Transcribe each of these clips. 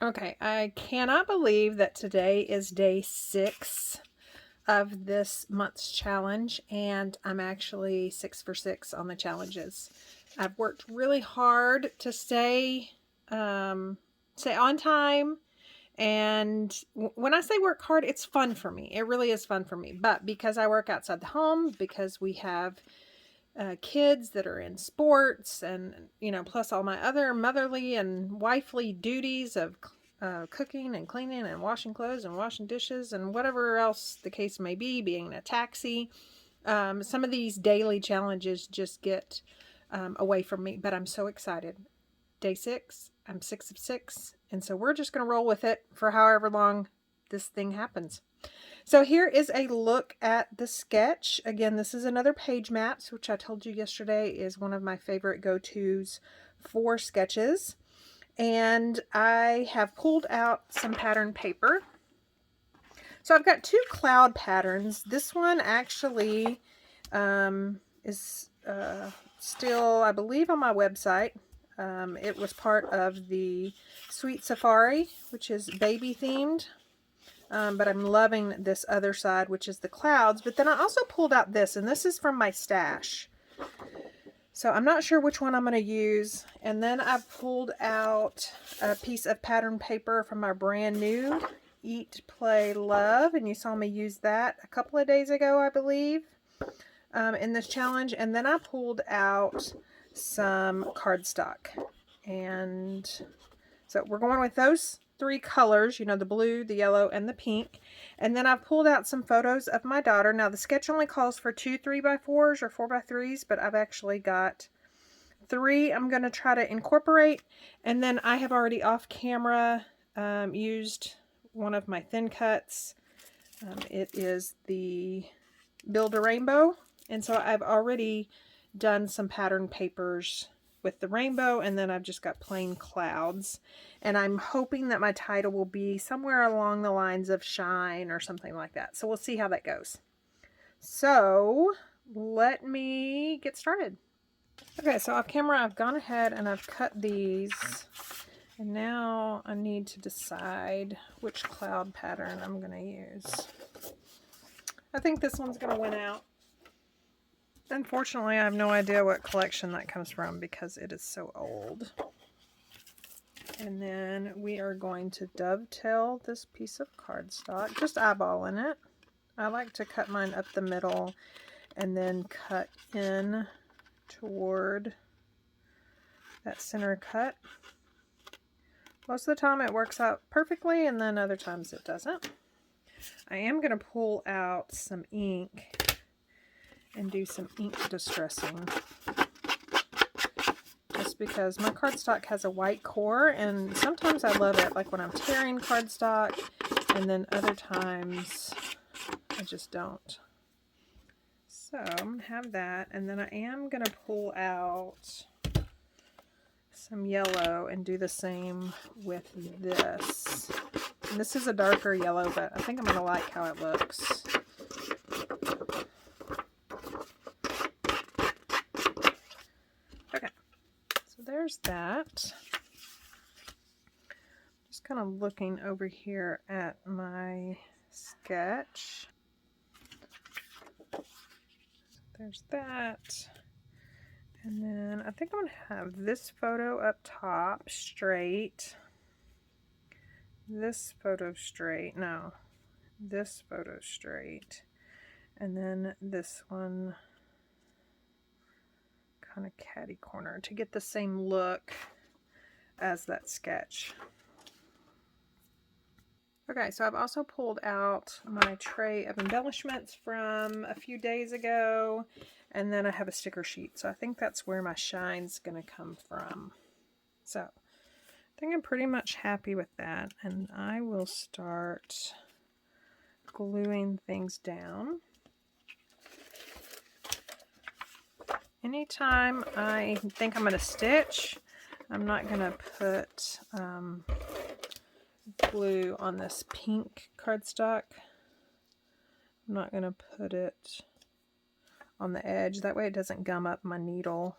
Okay, I cannot believe that today is day 6 of this month's challenge, and I'm actually 6 for 6 on the challenges. I've worked really hard to stay on time, and when I say work hard, it's fun for me. It really is fun for me. But because I work outside the home, because we have kids that are in sports, and plus all my other motherly and wifely duties of cooking and cleaning and washing clothes and washing dishes and whatever else the case may be, being in a taxi, some of these daily challenges just get away from me. But I'm so excited. Day 6, I'm 6 of 6, and so we're just going to roll with it for however long this thing happens. So here is a look at the sketch. Again, this is another page maps, which I told you yesterday is one of my favorite go-tos for sketches. And I have pulled out some pattern paper. So I've got 2 cloud patterns. This one actually is still, I believe, on my website. It was part of the Sweet Safari, which is baby themed. But I'm loving this other side, which is the clouds. But then I also pulled out this, and this is from my stash. So I'm not sure which one I'm going to use. And then I pulled out a piece of pattern paper from my brand new Eat, Play, Love. And you saw me use that a couple of days ago, I believe, in this challenge. And then I pulled out some cardstock. And so we're going with those 3 colors, the blue, the yellow, and the pink. And then I've pulled out some photos of my daughter. Now the sketch only calls for 2 3x4s or 4x3s, but I've actually got 3 I'm going to try to incorporate. And then I have already off camera used one of my thin cuts. It is the Build a Rainbow. And so I've already done some pattern papers with the rainbow, and then I've just got plain clouds. And I'm hoping that my title will be somewhere along the lines of shine or something like that. So we'll see how that goes. So let me get started. Okay, so off camera I've gone ahead and I've cut these, and now I need to decide which cloud pattern I'm going to use. I think this one's going to win out. Unfortunately, I have no idea what collection that comes from because it is so old. And then we are going to dovetail this piece of cardstock, just eyeballing it. I like to cut mine up the middle and then cut in toward that center cut. Most of the time it works out perfectly, and then other times it doesn't. I am going to pull out some ink and do some ink distressing, just because my cardstock has a white core, and sometimes I love it, like when I'm tearing cardstock, and then other times I just don't. So I'm going to have that, and then I am going to pull out some yellow and do the same with this. And this is a darker yellow, but I think I'm going to like how it looks. There's that. Just kind of looking over here at my sketch. There's that. And then I think I'm going to have this photo up top straight. This photo straight. No. This photo straight. And then this one kind of catty corner to get the same look as that sketch. Okay, so I've also pulled out my tray of embellishments from a few days ago, and then I have a sticker sheet, so I think that's where my shine's gonna come from. So I think I'm pretty much happy with that, and I will start gluing things down. Anytime I think I'm going to stitch, I'm not going to put glue on this pink cardstock. I'm not going to put it on the edge. That way it doesn't gum up my needle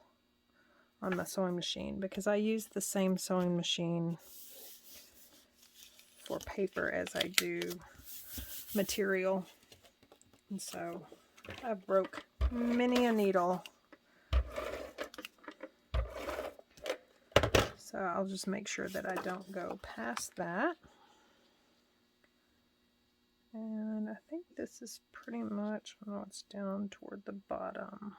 on my sewing machine, because I use the same sewing machine for paper as I do material. And so I broke many a needle. So I'll just make sure that I don't go past that. And I think this is pretty much, oh, it's down toward the bottom.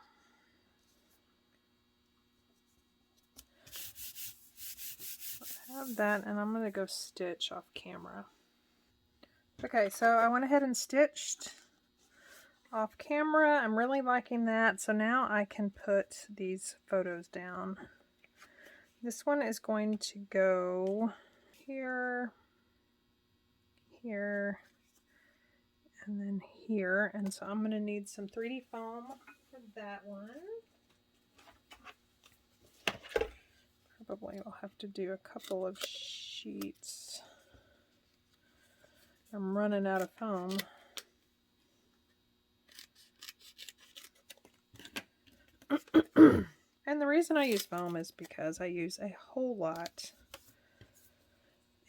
I have that, and I'm going to go stitch off camera. Okay, so I went ahead and stitched off camera. I'm really liking that. So now I can put these photos down. This one is going to go here, here, and then here. And so I'm going to need some 3D foam for that one. Probably I'll have to do a couple of sheets. I'm running out of foam. And the reason I use foam is because I use a whole lot.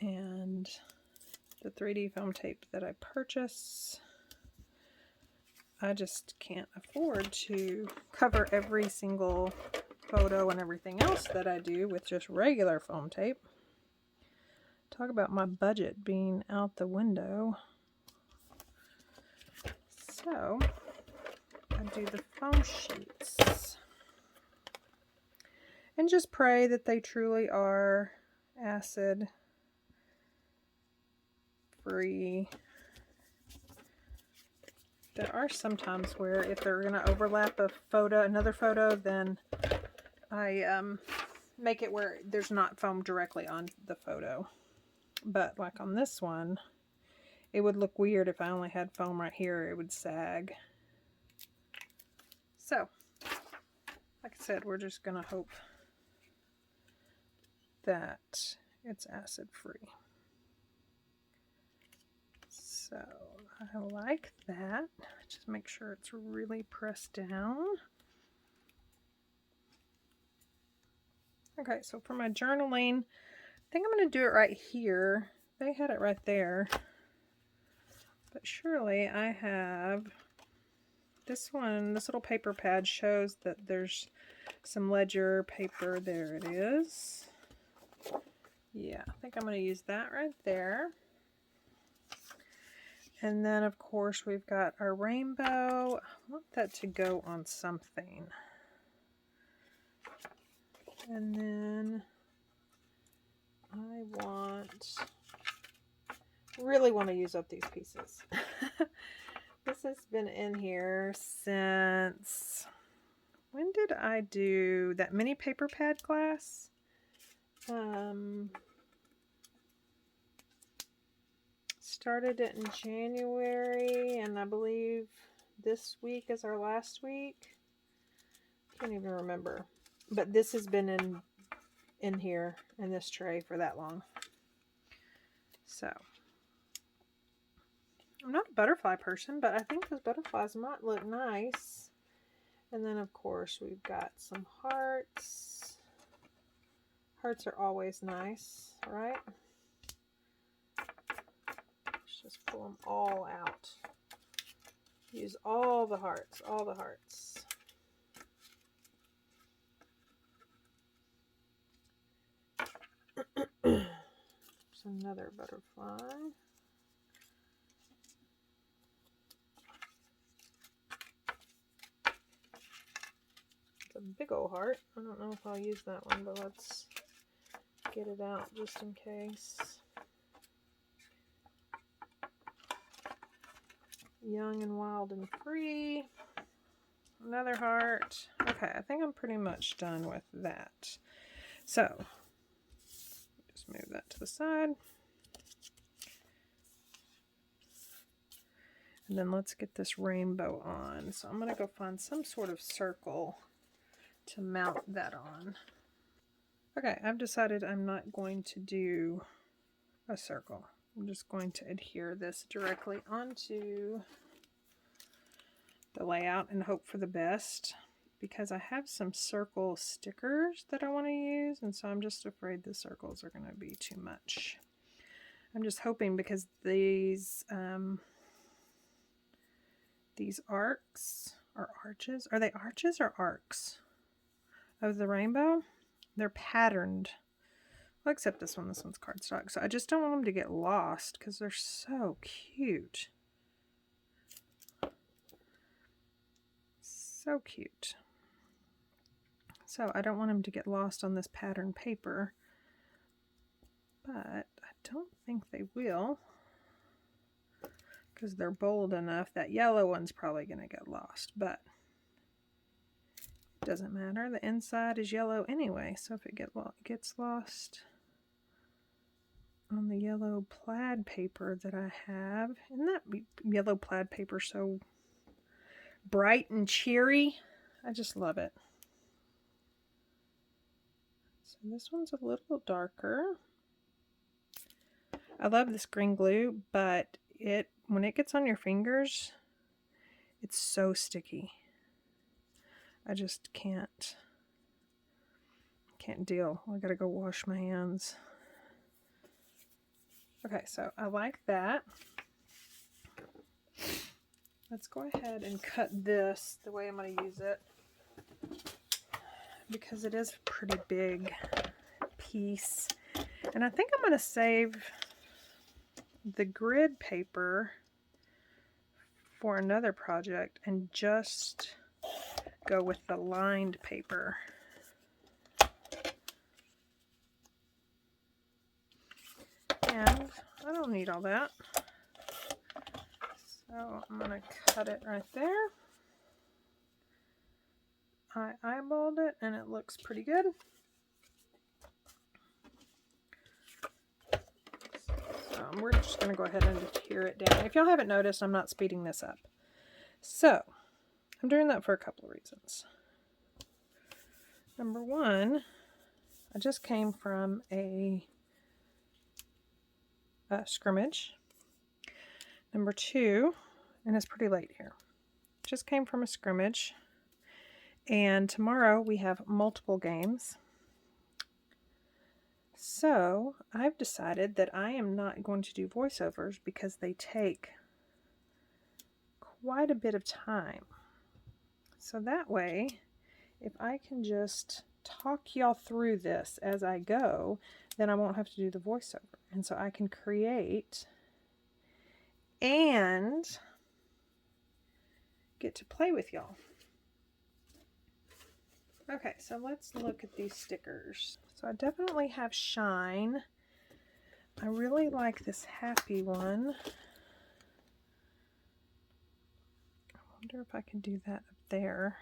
And the 3D foam tape that I purchase, I just can't afford to cover every single photo and everything else that I do with just regular foam tape. Talk about my budget being out the window. So I do the foam sheets and just pray that they truly are acid free. There are some times where if they're going to overlap a photo, another photo, then I make it where there's not foam directly on the photo. But like on this one, it would look weird if I only had foam right here. It would sag. So, like I said, we're just going to hope that it's acid free. So, I like that. Just make sure it's really pressed down. Okay, so for my journaling, I think I'm going to do it right here. They had it right there. But surely I have this one. This little paper pad shows that there's some ledger paper. There it is. Yeah, I think I'm going to use that right there. And then, of course, we've got our rainbow. I want that to go on something. And then I really want to use up these pieces. This has been in here since, when did I do that mini paper pad class? Started it in January, and I believe this week is our last week. Can't even remember. But this has been in here in this tray for that long. So I'm not a butterfly person, but I think those butterflies might look nice. And then of course we've got some hearts. Hearts are always nice, right? Let's just pull them all out. Use all the hearts, all the hearts. There's another butterfly. It's a big old heart. I don't know if I'll use that one, but let's get it out just in case. Young and wild and free. Another heart. Okay, I think I'm pretty much done with that. So, just move that to the side. And then let's get this rainbow on. So I'm going to go find some sort of circle to mount that on. Okay, I've decided I'm not going to do a circle. I'm just going to adhere this directly onto the layout and hope for the best, because I have some circle stickers that I want to use, and so I'm just afraid the circles are going to be too much. I'm just hoping, because these arcs or arches, are they arches or arcs of the rainbow? They're patterned. Well, except this one. This one's cardstock. So I just don't want them to get lost because they're so cute. So cute. So I don't want them to get lost on this pattern paper, but I don't think they will, because they're bold enough. That yellow one's probably going to get lost, but it doesn't matter. The inside is yellow anyway, so if it gets lost on the yellow plaid paper that I have, isn't that yellow plaid paper so bright and cheery? I just love it. So this one's a little darker. I love this green glue, but when it gets on your fingers, it's so sticky. I just can't deal. I gotta go wash my hands. Okay, so I like that. Let's go ahead and cut this the way I'm going to use it, because it is a pretty big piece. And I think I'm going to save the grid paper for another project and just go with the lined paper. And I don't need all that. So I'm going to cut it right there. I eyeballed it and it looks pretty good. So we're just going to go ahead and tear it down. If y'all haven't noticed, I'm not speeding this up. So I'm doing that for a couple of reasons. Number one, I just came from a scrimmage. Number two, and it's pretty late here, just came from a scrimmage, and tomorrow we have multiple games. So I've decided that I am not going to do voiceovers because they take quite a bit of time. So that way, if I can just talk y'all through this as I go, then I won't have to do the voiceover. And so I can create and get to play with y'all. Okay, so let's look at these stickers. So I definitely have Shine. I really like this Happy one. I wonder if I can do that up there.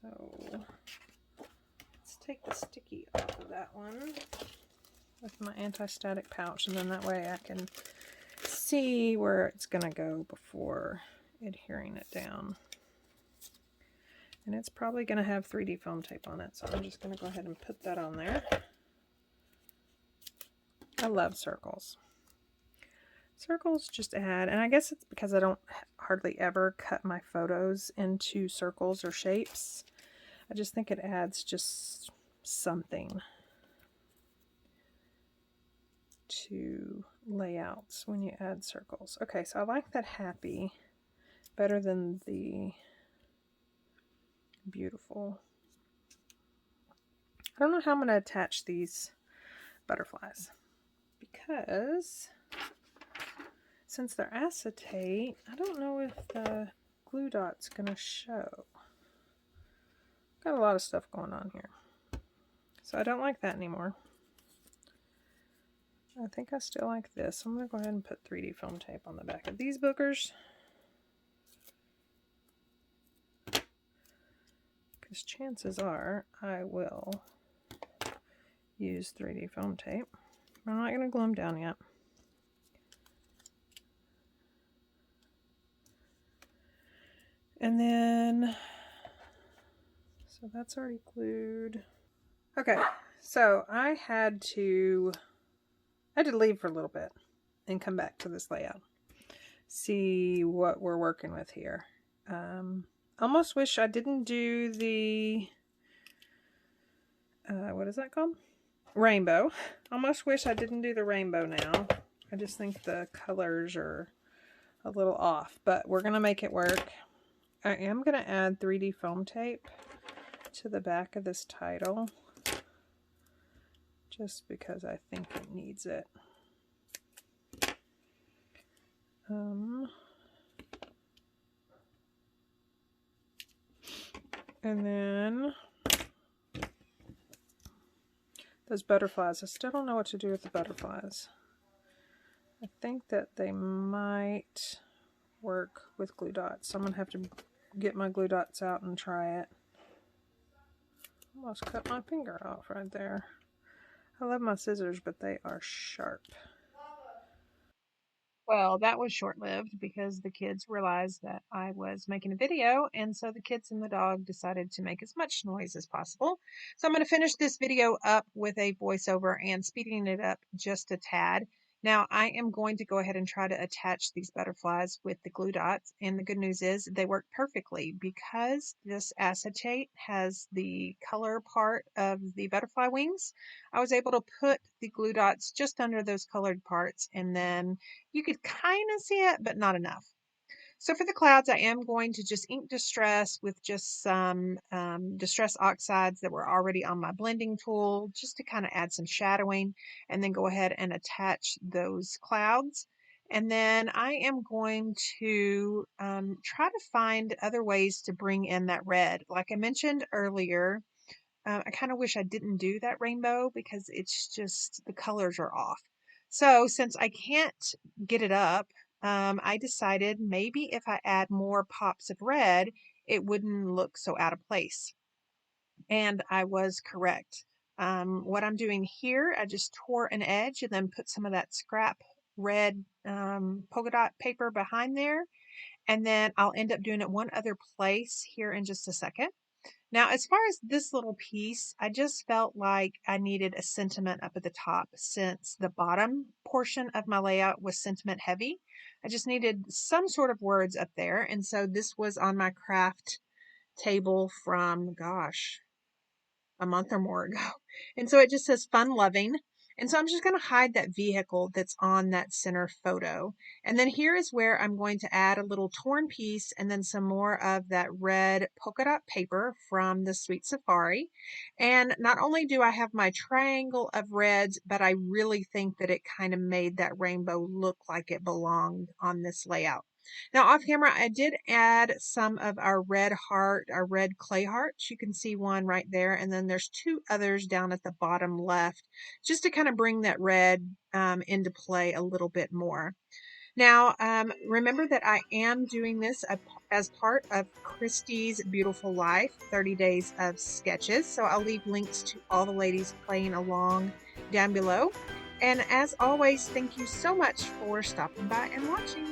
So let's take the sticky off of that one with my anti-static pouch, and then that way I can see where it's going to go before adhering it down. And it's probably going to have 3D foam tape on it, so I'm just going to go ahead and put that on there. I love circles. Circles just add, and I guess it's because I don't hardly ever cut my photos into circles or shapes. I just think it adds just something to layouts when you add circles. Okay, so I like that Happy better than the Beautiful. I don't know how I'm going to attach these butterflies, because since they're acetate, I don't know if the glue dot's going to show. Got a lot of stuff going on here. So I don't like that anymore. I think I still like this. I'm going to go ahead and put 3D foam tape on the back of these boogers, because chances are I will use 3D foam tape. I'm not going to glue them down yet. And then, so that's already glued. Okay, so I had to leave for a little bit and come back to this layout. See what we're working with here. Almost wish I didn't do the, what is that called? rainbow. Almost wish I didn't do the rainbow now. I just think the colors are a little off, but we're going to make it work. I am going to add 3D foam tape to the back of this title just because I think it needs it. And then those butterflies, I still don't know what to do with the butterflies. I think that they might work with glue dots. So I'm going to have to get my glue dots out and try it. Almost cut my finger off right there. I love my scissors, but they are sharp. Well, that was short-lived because the kids realized that I was making a video, and so the kids and the dog decided to make as much noise as possible. So I'm going to finish this video up with a voiceover and speeding it up just a tad. Now I am going to go ahead and try to attach these butterflies with the glue dots, and the good news is they work perfectly because this acetate has the color part of the butterfly wings. I was able to put the glue dots just under those colored parts, and then you could kind of see it, but not enough. So for the clouds, I am going to just ink distress with just some distress oxides that were already on my blending tool, just to kind of add some shadowing, and then go ahead and attach those clouds. And then I am going to try to find other ways to bring in that red. Like I mentioned earlier, I kind of wish I didn't do that rainbow because it's just the colors are off. So since I can't get it up, I decided maybe if I add more pops of red, it wouldn't look so out of place. And I was correct. What I'm doing here, I just tore an edge and then put some of that scrap red polka dot paper behind there. And then I'll end up doing it one other place here in just a second. Now, as far as this little piece, I just felt like I needed a sentiment up at the top since the bottom portion of my layout was sentiment heavy. I just needed some sort of words up there. And so this was on my craft table from, gosh, a month or more ago. And so it just says fun loving. And so I'm just going to hide that vehicle that's on that center photo. And then here is where I'm going to add a little torn piece and then some more of that red polka dot paper from the Sweet Safari. And not only do I have my triangle of reds, but I really think that it kind of made that rainbow look like it belonged on this layout. Now off camera, I did add some of our red heart, our red clay hearts. You can see one right there. And then there's two others down at the bottom left, just to kind of bring that red into play a little bit more. Now, remember that I am doing this as part of Christy's Beautiful Life, 30 Days of Sketches. So I'll leave links to all the ladies playing along down below. And as always, thank you so much for stopping by and watching.